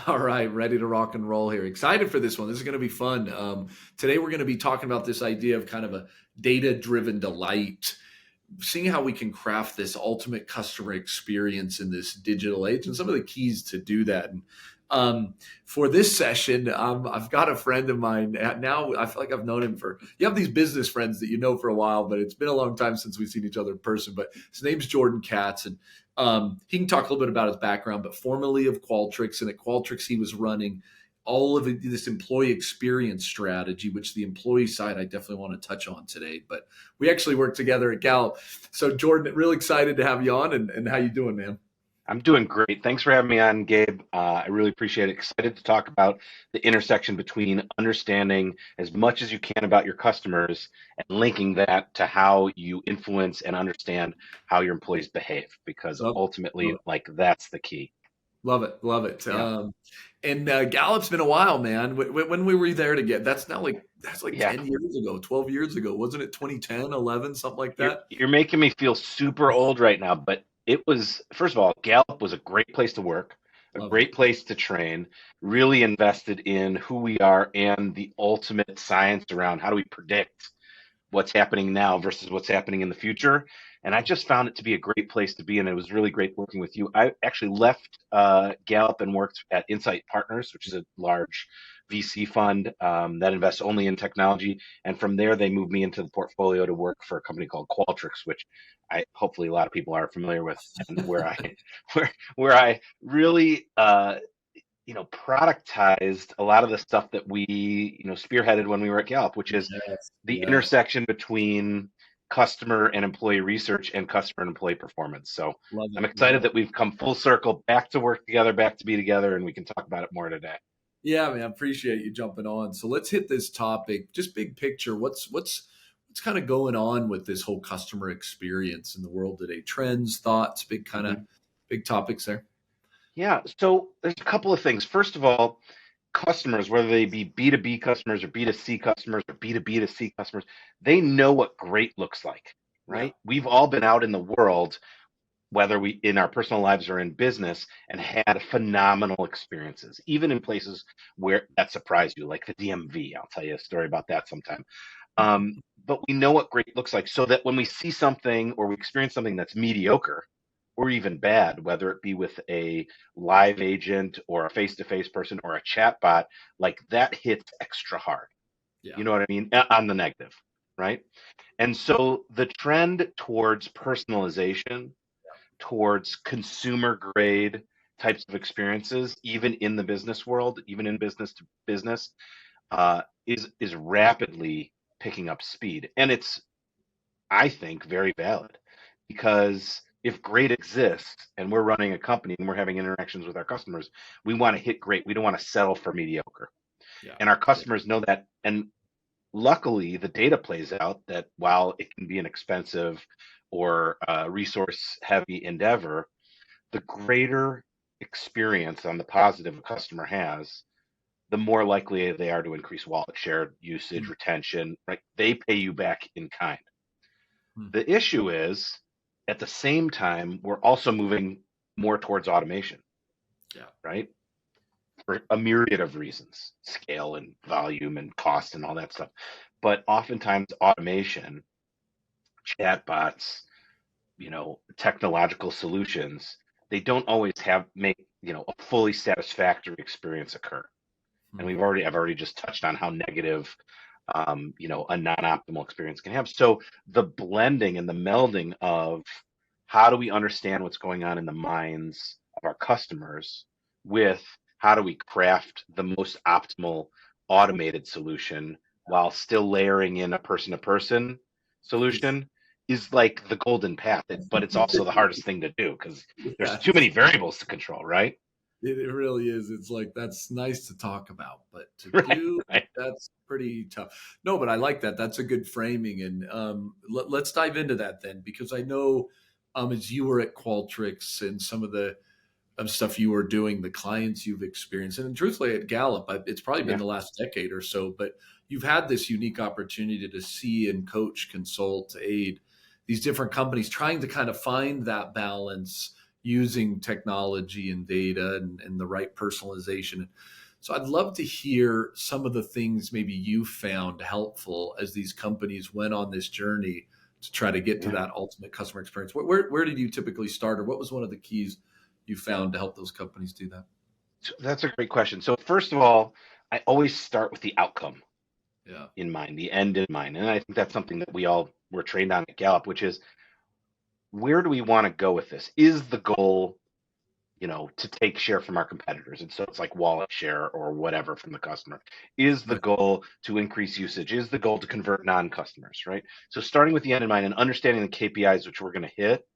All right, ready to rock and roll here. Excited for this one. This is going to be fun. Today, we're going to be talking about this idea of kind of a data-driven delight, seeing how we can craft this ultimate customer experience in this digital age, and some of the keys to do that. And for this session, I've got a friend of mine. Now I feel like I've known him you have these business friends that you know for a while, but it's been a long time since we've seen each other in person. But his name's John Katz, and he can talk a little bit about his background, but formerly of Qualtrics. And at Qualtrics, he was running all of this employee experience strategy, which the employee side I definitely want to touch on today. But we actually work together at Gallup. So Jordan, really excited to have you on, and how you doing, man? I'm doing great. Thanks for having me on, Gabe. I really appreciate it. Excited to talk about the intersection between understanding as much as you can about your customers and linking that to how you influence and understand how your employees behave, because Love, ultimately, love it. like, that's the key. Love it. Love it. Yeah. And Gallup's been a while, man. When we were there to get, that's like Yeah. 10 years ago, 12 years ago. Wasn't it 2010, 11, something like You're that? you're making me feel super old right now, but it was, first of all, Gallup was a great place to work, a Loved it. great place to train, really invested in who we are and the ultimate science around how do we predict what's happening now versus what's happening in the future. And I just found it to be a great place to be, and it was really great working with you. I actually left Gallup and worked at Insight Partners, which is a large VC fund that invests only in technology. And from there, they moved me into the portfolio to work for a company called Qualtrics, which I hopefully a lot of people are familiar with, and where I where I really productized a lot of the stuff that we spearheaded when we were at Gallup, which is Yes. the Yes. intersection between customer and employee research and customer and employee performance. So Love I'm it. Love excited it. that we've come full circle back to work together, back to be together, and we can talk about it more today. Yeah, man, appreciate you jumping on. So let's hit this topic. Just big picture. What's kind of going on with this whole customer experience in the world today? Trends, thoughts, Mhm. big topics there. Yeah, so there's a couple of things. First of all, customers, whether they be B2B customers or B2C customers or B2B to C customers, they know what great looks like, Yeah. right? We've all been out in the world, whether we in our personal lives or in business, and had phenomenal experiences, even in places where that surprised you, like the DMV. I'll tell you a story about that sometime. But we know what great looks like, so that when we see something or we experience something that's mediocre or even bad, whether it be with a live agent or a face-to-face person or a chatbot, like that hits extra hard. Yeah. You know what I mean? On the negative, right? And so the trend towards personalization, towards consumer grade types of experiences, even in the business world, even in business to business, is rapidly picking up speed, and it's, I think, very valid, because if great exists and we're running a company and we're having interactions with our customers, we want to hit great. We don't want to settle for mediocre, Yeah. and our Yeah. customers know that. And luckily, the data plays out that while it can be an expensive or resource heavy endeavor, the greater experience on the positive a customer has, the more likely they are to increase wallet share, usage, Mm, retention, right? They pay you back in kind. mm. The issue is, at the same time, we're also moving more towards automation, Yeah. right? For a myriad of reasons, scale and volume and cost and all that stuff. But oftentimes, automation, chatbots, technological solutions, they don't always make, a fully satisfactory experience occur. And Mm. I've already just touched on how negative, a non-optimal experience can have. So the blending and the melding of how do we understand what's going on in the minds of our customers with how do we craft the most optimal automated solution while still layering in a person-to-person solution is like the golden path. But it's also the hardest thing to do because there's too Yes. many variables to control, right? It really is. It's like that's nice to talk about, but to Right, do, right. that's pretty tough. No, but I like that. That's a good framing, and let's dive into that then, because I know as you were at Qualtrics and some of the stuff you were doing, the clients you've experienced, and truthfully at Gallup, it's probably been Yeah. the last decade or so, but you've had this unique opportunity to see and coach, consult, aid these different companies trying to kind of find that balance using technology and data and the right personalization. So I'd love to hear some of the things maybe you found helpful as these companies went on this journey to try to get to Yeah. that ultimate customer experience. Where did you typically start, or what was one of the keys you found to help those companies do that? So that's a great question. So first of all, I always start with the outcome Yeah. in mind, the end in mind. And I think that's something that we all were trained on at Gallup, which is where do we want to go with this? Is the goal, to take share from our competitors? And so it's like wallet share or whatever from the customer. Is the Right. goal to increase usage? Is the goal to convert non-customers, right? So starting with the end in mind and understanding the KPIs which we're going to hit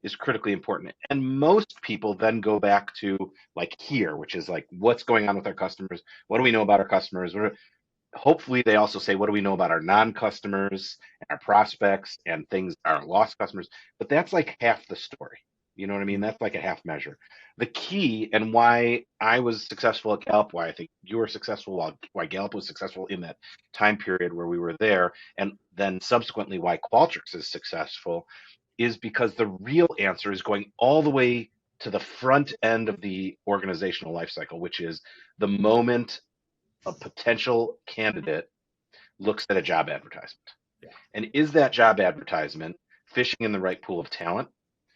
is critically important. And most people then go back to like here, which is like what's going on with our customers? What do we know about our customers? Hopefully they also say, what do we know about our non-customers and our prospects and things, our lost customers? But that's like half the story. You know what I mean? Mm. That's like a half measure. The key and why I was successful at Gallup, why I think you were successful, why Gallup was successful in that time period where we were there, and then subsequently why Qualtrics is successful, is because the real answer is going all the way to the front end of the organizational life cycle, which is the moment a potential candidate looks at a job advertisement. Yeah. And is that job advertisement fishing in the right pool of talent?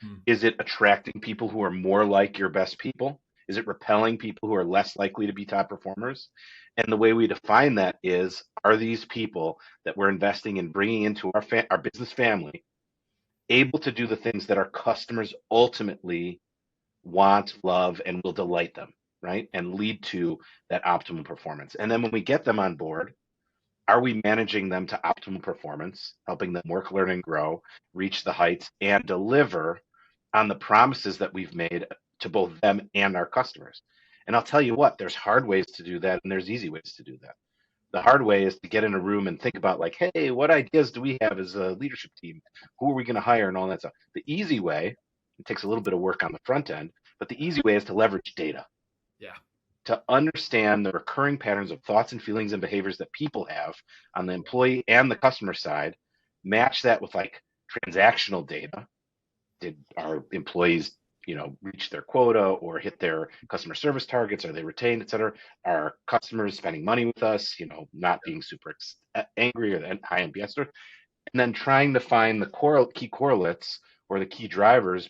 Mm. Is it attracting people who are more like your best people? Is it repelling people who are less likely to be top performers? And the way we define that is, are these people that we're investing in bringing into our business family able to do the things that our customers ultimately want, love, and will delight them, right? And lead to that optimal performance. And then when we get them on board, are we managing them to optimal performance, helping them work, learn, and grow, reach the heights, and deliver on the promises that we've made to both them and our customers? And I'll tell you what, there's hard ways to do that, and there's easy ways to do that. The hard way is to get in a room and think about, like, hey, what ideas do we have as a leadership team? Who are we going to hire and all that stuff? The easy way, it takes a little bit of work on the front end, but the easy way is to leverage data, Yeah. to understand the recurring patterns of thoughts and feelings and behaviors that people have on the employee and the customer side, match that with like transactional data. Did our employees, reach their quota or hit their customer service targets? Are they retained, et cetera? Are customers spending money with us, not being super angry or high NPS? And then trying to find the key correlates or the key drivers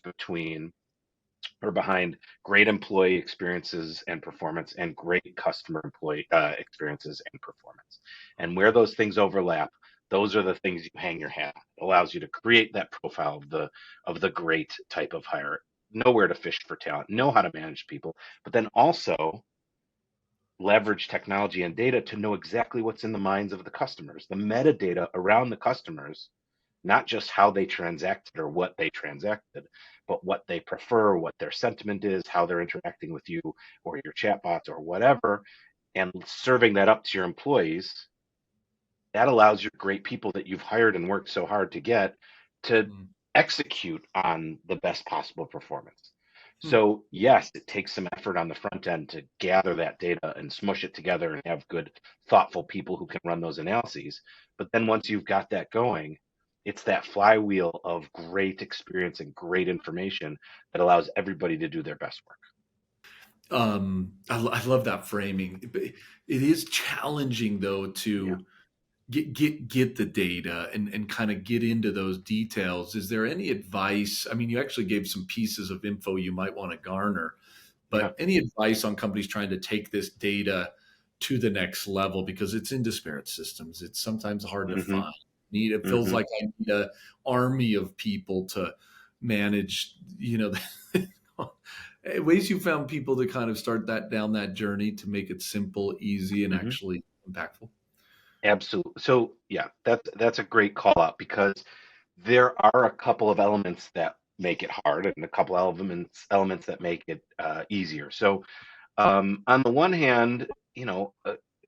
behind great employee experiences and performance and great customer employee experiences and performance. And where those things overlap, those are the things you hang your hat on. It allows you to create that profile of the great type of hire. Know where to fish for talent, know how to manage people, but then also leverage technology and data to know exactly what's in the minds of the customers, the metadata around the customers, not just how they transacted or what they transacted, but what they prefer, what their sentiment is, how they're interacting with you or your chatbots or whatever, and serving that up to your employees. That allows your great people that you've hired and worked so hard to get to Mm. execute on the best possible performance. Mm. So yes, it takes some effort on the front end to gather that data and smush it together and have good, thoughtful people who can run those analyses. But then once you've got that going, it's that flywheel of great experience and great information that allows everybody to do their best work. I love that framing. It is challenging though Yeah. to get the data and kind of get into those details. Is there any advice? I mean, you actually gave some pieces of info you might want to garner, Yeah. but any advice on companies trying to take this data to the next level, because it's in disparate systems. It's sometimes hard to Hmm. find. It feels Hmm. like I need an army of people to manage, ways you found people to kind of start that down that journey to make it simple, easy, and Hmm. actually impactful. Absolutely. So yeah, that's a great call out because there are a couple of elements that make it hard and a couple elements that make it easier. So on the one hand,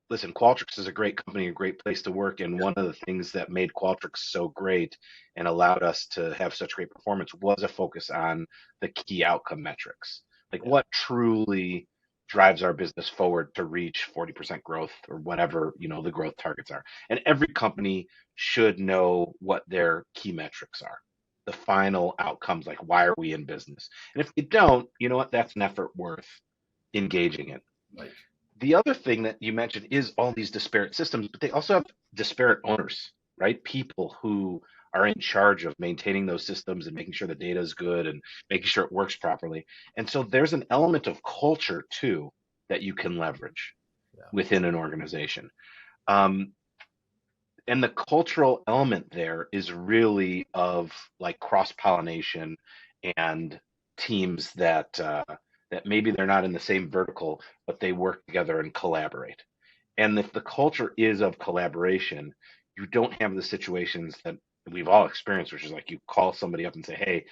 listen, Qualtrics is a great company, a great place to work, and one of the things that made Qualtrics so great and allowed us to have such great performance was a focus on the key outcome metrics, like Yeah. what truly drives our business forward to reach 40% growth or whatever the growth targets are. And every company should know what their key metrics are. the final outcomes, like why are we in business? And if you don't, you know what, that's an effort worth engaging in. Right. The other thing that you mentioned is all these disparate systems, but they also have disparate owners, right? People who are in charge of maintaining those systems and making sure the data is good and making sure it works properly. And so there's an element of culture too that you can leverage Yeah. within an organization. Um, and the cultural element there is really of like cross pollination and teams that maybe they're not in the same vertical, but they work together and collaborate. And if the culture is of collaboration, you don't have the situations that we've all experienced, which is like you call somebody up and say, "Hey,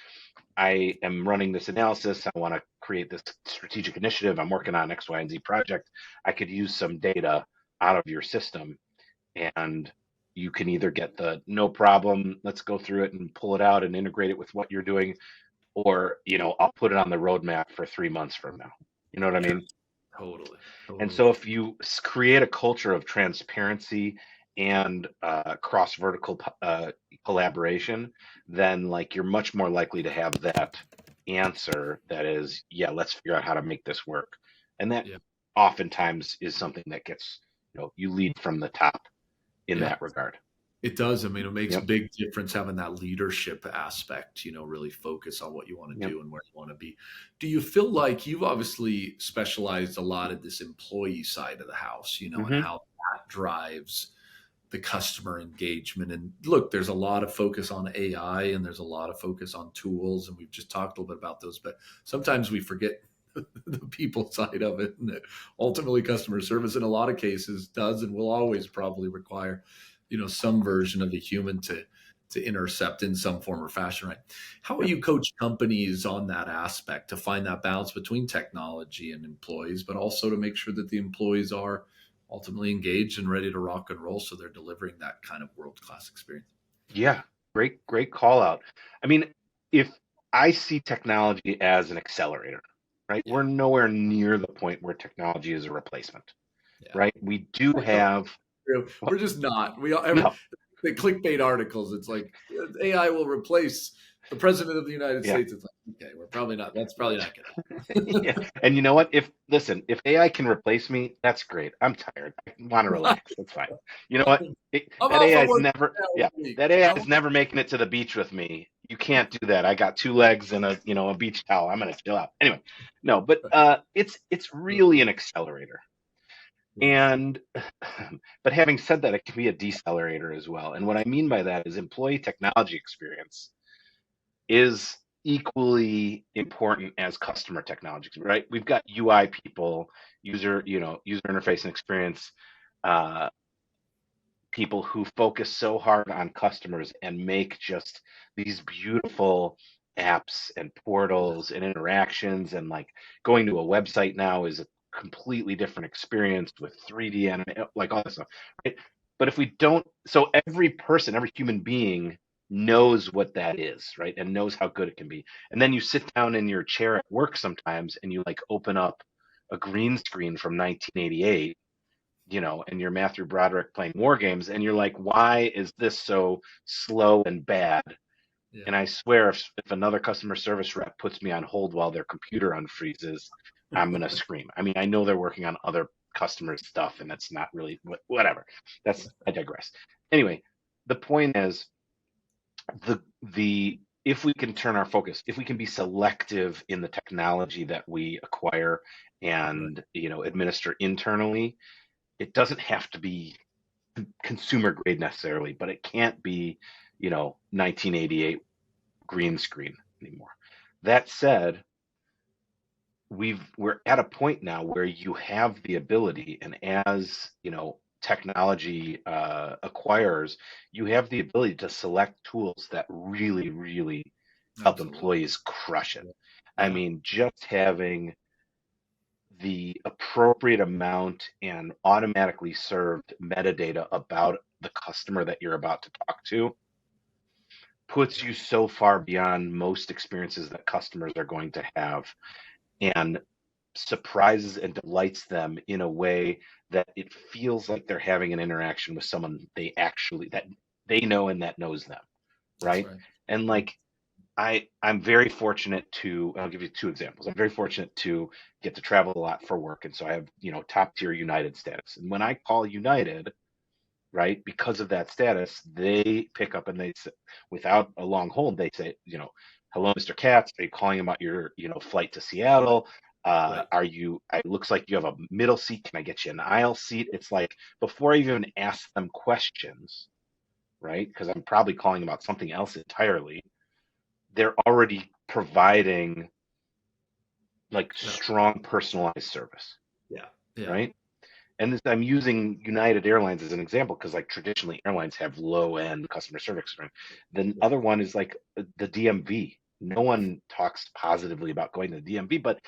I am running this analysis. I want to create this strategic initiative. I'm working on X, Y, and Z project. I could use some data out of your system." And you can either get the no problem, let's go through it and pull it out and integrate it with what you're doing, or I'll put it on the roadmap for 3 months from now. You know what I Yeah. mean? Totally. And Totally. so if you create a culture of transparency and cross vertical collaboration, then like you're much more likely to have that answer that is, yeah, let's figure out how to make this work. And that Yeah. oftentimes is something that gets, you lead from the top in Yeah. that regard. It does. I mean, it makes a Yep. big difference having that leadership aspect, really focus on what you want to Yep. do and where you want to be. Do you feel like you've obviously specialized a lot in this employee side of the house, and Hmm. how that drives the customer engagement? And look, there's a lot of focus on AI and there's a lot of focus on tools. And we've just talked a little bit about those, but sometimes we forget the people side of it. And that ultimately customer service in a lot of cases does and will always probably require some version of a human to intercept in some form or fashion, right? How will Yep. you coach companies on that aspect to find that balance between technology and employees, but also to make sure that the employees are ultimately engaged and ready to rock and roll so they're delivering that kind of world-class experience? Yeah. Great call out. I mean, if I see technology as an accelerator, right? Yeah, We're nowhere near the point where technology is a replacement, yeah. right? We do have, We're just not. We all no, the clickbait articles. It's like AI will replace the president of the United yeah. States. It's like, okay, we're probably not. That's probably not going to Yeah. happen. And you know what? If AI can replace me, that's great. I'm tired. I want to relax. That's fine. You know what? I'm That off AI of is work never, now yeah, a week. that AI is never making it to the beach with me. You can't do that. I got two legs and a beach towel. I'm gonna chill out. Anyway, no, but it's really an accelerator. Yes. And but having said that, it can be a decelerator as well. And what I mean by that is employee technology experience is equally important as customer technology, right? We've got UI people, user interface and experience uh, people who focus so hard on customers and make just these beautiful apps and portals and interactions, and like going to a website now is a completely different experience with 3D anime, like all this stuff, right? But if we don't, so every person, every human being knows what that is, right? And knows how good it can be. And then you sit down in your chair at work sometimes and you like open up a green screen from 1988, and you're Matthew Broderick playing war games, and you're like, why is this so slow and bad? Yeah. And I swear, if another customer service rep puts me on hold while their computer unfreezes, I'm gonna scream. I mean, I know they're working on other customers' stuff, and it's not really whatever. I digress. Anyway, the point is the if we can turn our focus, if we can be selective in the technology that we acquire Right. and administer internally, it doesn't have to be consumer grade necessarily, but it can't be, 1988 green screen anymore. That said, we're at a point now where you have the ability, and as technology acquirers, you have the ability to select tools that really, really help Absolutely. employees crush it. I Yeah. mean, just having the appropriate amount and automatically served metadata about the customer that you're about to talk to puts Yeah. you so far beyond most experiences that customers are going to have, and surprises and delights them in a way that it feels like they're having an interaction with someone that they know and that knows them, That's right? right. And Yeah. like I'm very fortunate to, I'll give you two examples. I'm very fortunate to get to travel a lot for work. And so I have, top tier United status. And when I call United, right, because of that status, they pick up and they say, without a long hold, they say, hello, Mr. Katz, are you calling about your, flight to Seattle? Right. It looks like you have a middle seat. Can I get you an aisle seat? It's like before I even ask them questions, right? Because I'm probably calling about something else entirely. They're already providing like No. strong personalized service, Yeah. Yeah. right? And I'm using United Airlines as an example because like traditionally airlines have low end customer service. The Yeah. other one is like the DMV. No one talks positively about going to the DMV, but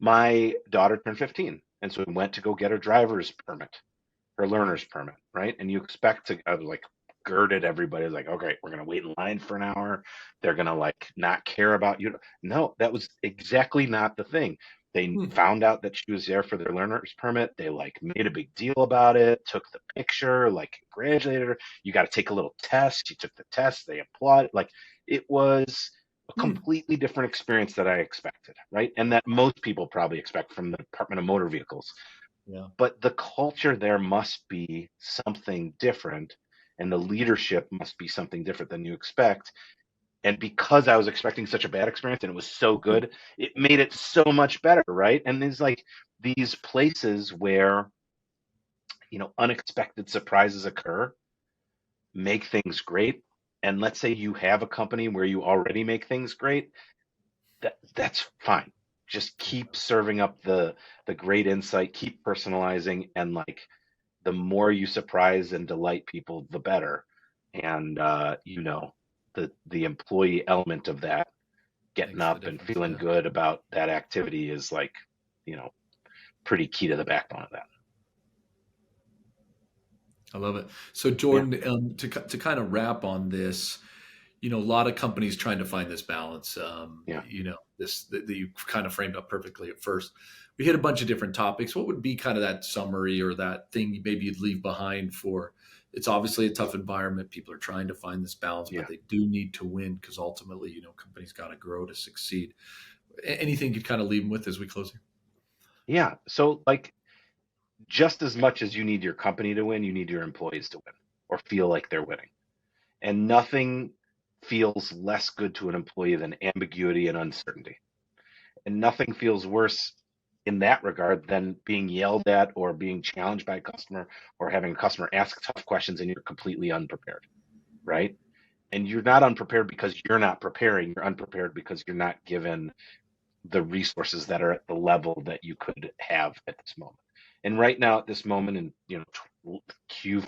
my daughter turned 15, and so we went to go get her driver's permit, her Right. learner's permit, right? And you expect to like girded everybody like, okay, we're gonna wait in line for an hour. They're gonna like not care about you. No, that was exactly not the thing. They Hmm. found out that she was there for their learner's permit. They like made a big deal about it, took the picture, like congratulated her. You got to take a little test. She took the test. They applauded. Like it was a Hmm. completely different experience that I expected, right? And that most people probably expect from the Department of Motor Vehicles. Yeah. But the culture there must be something different, and the leadership must be something different than you expect. And because I was expecting such a bad experience and it was so good, it made it so much better, right? And there's like these places where, unexpected surprises occur, make things great. And let's say you have a company where you already make things great, that's fine. Just keep serving up the great insight, keep personalizing, and like the more you surprise and delight people, the better. And the employee element of that, getting Makes the up and difference. feeling Yeah. good about that activity is like, you know, pretty key to the backbone of that. I love it. So Yeah, Jordan, to kind of wrap on this, a lot of companies trying to find this balance. yeah, This that you kind of framed up perfectly at first. We hit a bunch of different topics. What would be kind of that summary or that thing maybe you'd leave behind for? It's obviously a tough environment. People are trying to find this balance, but yeah, they do need to win because ultimately, companies got to grow to succeed. Anything you'd kind of leave them with as we close here? yeah. So like just as much as you need your company to win, you need your employees to win or feel like they're winning. And nothing feels less good to an employee than ambiguity and uncertainty. And nothing feels worse in that regard than being yelled at or being challenged by a customer or having a customer ask tough questions and you're completely unprepared, right? And you're not unprepared because you're not preparing. You're unprepared because you're not given the resources that are at the level that you could have at this moment. And right now, at this moment, in Q4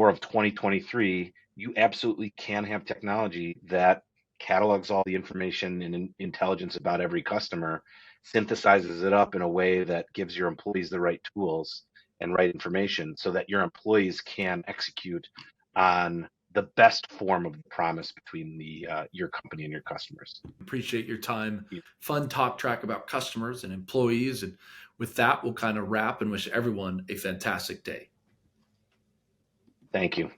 of 2023, you absolutely can have technology that catalogs all the information and intelligence about every customer, synthesizes it up in a way that gives your employees the right tools and right information so that your employees can execute on the best form of the promise between your company and your customers. Appreciate your time. Fun talk track about customers and employees. And with that, we'll kind of wrap and wish everyone a fantastic day. Thank you.